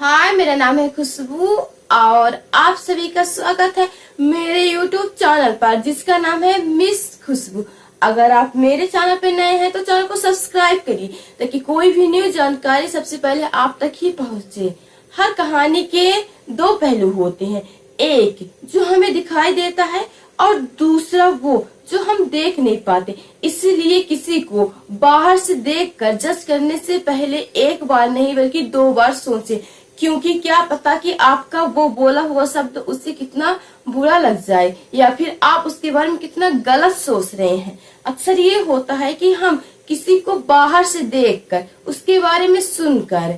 हाय, मेरा नाम है खुशबू और आप सभी का स्वागत है मेरे YouTube चैनल पर जिसका नाम है मिस खुशबू। अगर आप मेरे चैनल पे नए हैं तो चैनल को सब्सक्राइब करिए ताकि कोई भी न्यू जानकारी सबसे पहले आप तक ही पहुंचे। हर कहानी के दो पहलू होते हैं, एक जो हमें दिखाई देता है और दूसरा वो जो हम देख नहीं पाते। इसीलिए किसी को बाहर से देखकर जज करने से पहले एक बार नहीं बल्कि 2 बार सोचें, क्योंकि क्या पता कि आपका वो बोला हुआ शब्द उससे कितना बुरा लग जाए या फिर आप उसके बारे में कितना गलत सोच रहे हैं। अक्सर ये होता है कि हम किसी को बाहर से देखकर उसके बारे में सुनकर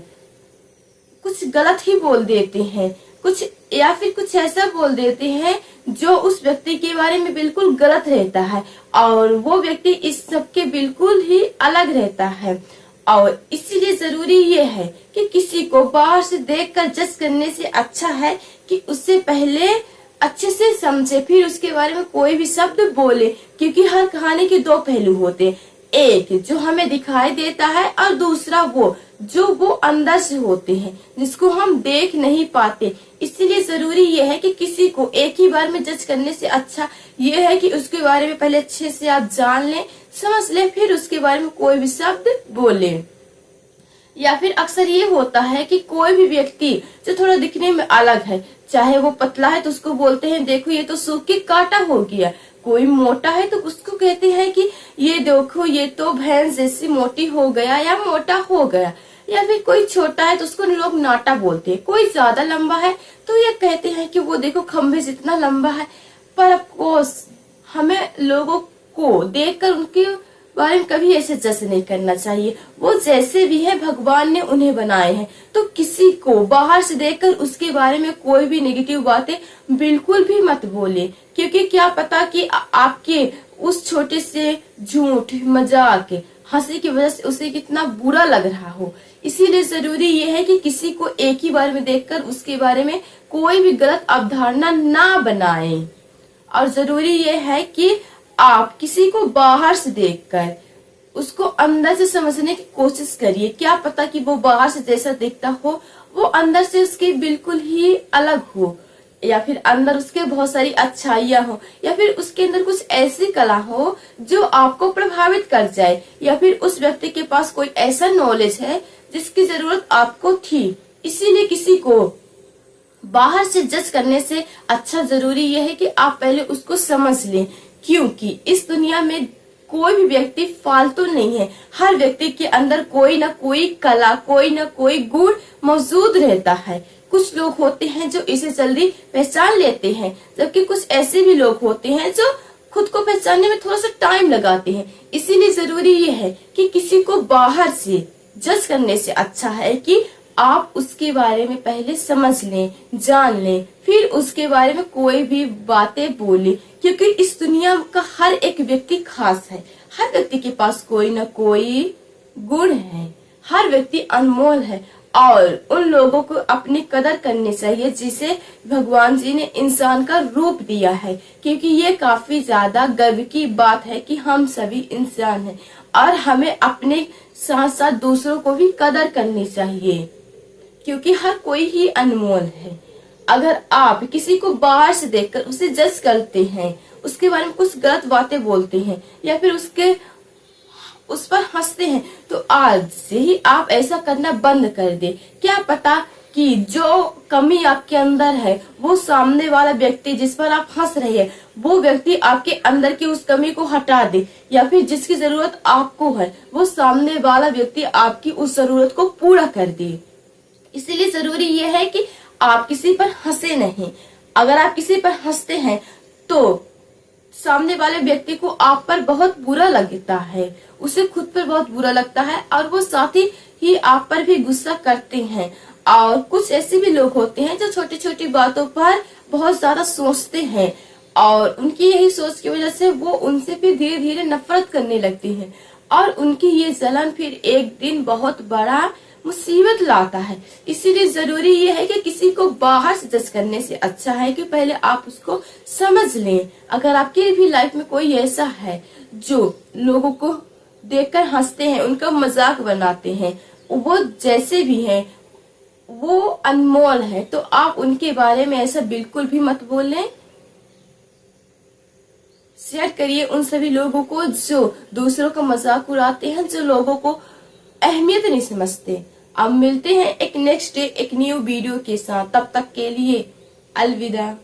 कुछ गलत ही बोल देते हैं, कुछ या फिर कुछ ऐसा बोल देते हैं जो उस व्यक्ति के बारे में बिल्कुल गलत रहता है और वो व्यक्ति इस सब के बिल्कुल ही अलग रहता है। और इसीलिए जरूरी ये है कि किसी को बाहर से देखकर जज करने से अच्छा है कि उससे पहले अच्छे से समझे फिर उसके बारे में कोई भी शब्द बोले, क्योंकि हर कहानी के 2 पहलू होते हैं, एक जो हमें दिखाई देता है और दूसरा वो अंदर से होते हैं जिसको हम देख नहीं पाते। इसीलिए जरूरी ये है कि किसी को एक ही बार में जज करने से अच्छा ये है कि उसके बारे में पहले अच्छे से आप जान लें, समझ लें, फिर उसके बारे में कोई भी शब्द बोले। या फिर अक्सर ये होता है कि कोई भी व्यक्ति जो थोड़ा दिखने में अलग है, चाहे वो पतला है तो उसको बोलते हैं देखो ये तो सूख के काटा हो गया, कोई मोटा है तो उसको कहते हैं कि ये देखो ये तो भैंस जैसी मोटी हो गया या मोटा हो गया। या फिर कोई छोटा है तो उसको लोग नाटा बोलते हैं, कोई ज्यादा लंबा है तो ये कहते हैं कि वो देखो खंभे जितना लंबा है। पर अफकोर्स हमें लोगों को देखकर उनके बारे में कभी ऐसे जज नहीं करना चाहिए। वो जैसे भी है भगवान ने उन्हें बनाए हैं, तो किसी को बाहर से देखकर उसके बारे में कोई भी नेगेटिव बातें बिल्कुल भी मत बोले, क्योंकि क्या पता कि आपके उस छोटे से झूठ मजाक हंसी की वजह से उसे कितना बुरा लग रहा हो। इसीलिए जरूरी ये है कि किसी को एक ही बार में देखकर उसके बारे में कोई भी गलत अवधारणा ना बनाएं। और जरूरी ये है कि आप किसी को बाहर से देखकर उसको अंदर से समझने की कोशिश करिए। क्या पता कि वो बाहर से जैसा दिखता हो वो अंदर से उसके बिल्कुल ही अलग हो, या फिर अंदर उसके बहुत सारी अच्छाइयां हो, या फिर उसके अंदर कुछ ऐसी कला हो जो आपको प्रभावित कर जाए, या फिर उस व्यक्ति के पास कोई ऐसा नॉलेज है जिसकी जरूरत आपको थी। इसीलिए किसी को बाहर से जज करने से अच्छा जरूरी यह है कि आप पहले उसको समझ लें, क्योंकि इस दुनिया में कोई भी व्यक्ति फालतू नहीं है। हर व्यक्ति के अंदर कोई ना कोई कला, कोई ना कोई गुण मौजूद रहता है। कुछ लोग होते हैं जो इसे जल्दी पहचान लेते हैं, जबकि कुछ ऐसे भी लोग होते हैं जो खुद को पहचानने में थोड़ा सा टाइम लगाते हैं। इसीलिए जरूरी ये है कि किसी को बाहर से जज करने से अच्छा है कि आप उसके बारे में पहले समझ लें, जान लें, फिर उसके बारे में कोई भी बातें बोले, क्योंकि इस दुनिया का हर एक व्यक्ति खास है। हर व्यक्ति के पास कोई ना कोई गुण है, हर व्यक्ति अनमोल है और उन लोगों को अपनी कदर करनी चाहिए जिसे भगवान जी ने इंसान का रूप दिया है, क्योंकि ये काफी ज्यादा गर्व की बात है कि हम सभी इंसान हैं और हमें अपने साथ साथ दूसरों को भी कदर करनी चाहिए, क्योंकि हर कोई ही अनमोल है। अगर आप किसी को बाहर से देखकर उसे जज करते हैं, उसके बारे में कुछ गलत बातें बोलते हैं या फिर उस पर हंसते हैं, तो आज से ही आप ऐसा करना बंद कर दे। क्या पता कि जो कमी आपके अंदर है वो सामने वाला व्यक्ति जिस पर आप हंस रहे हैं वो व्यक्ति आपके अंदर की उस कमी को हटा दे, या फिर जिसकी जरूरत आपको है वो सामने वाला व्यक्ति आपकी उस जरूरत को पूरा कर दे। इसीलिए जरूरी ये है कि आप किसी पर हंसे नहीं। अगर आप किसी पर हंसते हैं तो सामने वाले व्यक्ति को आप पर बहुत बुरा लगता है, उसे खुद पर बहुत बुरा लगता है और वो साथ ही आप पर भी गुस्सा करते हैं। और कुछ ऐसे भी लोग होते हैं जो छोटी छोटी बातों पर बहुत ज्यादा सोचते हैं और उनकी यही सोच की वजह से वो उनसे फिर धीरे धीरे नफरत करने लगती है और उनकी ये जलन फिर एक दिन बहुत बड़ा मुसीबत लाता है। इसीलिए जरूरी ये है कि किसी को बाहर से जज करने से अच्छा है कि पहले आप उसको समझ लें। अगर आपकी भी लाइफ में कोई ऐसा है जो लोगों को देखकर हंसते हैं, उनका मजाक बनाते हैं, वो जैसे भी हैं वो अनमोल है, तो आप उनके बारे में ऐसा बिल्कुल भी मत बोलें। शेयर करिए उन सभी लोगों को जो दूसरों का मजाक उड़ाते हैं, जो लोगों को अहमियत नहीं समझते। अब मिलते हैं एक नेक्स्ट डे एक न्यू वीडियो के साथ, तब तक के लिए अलविदा।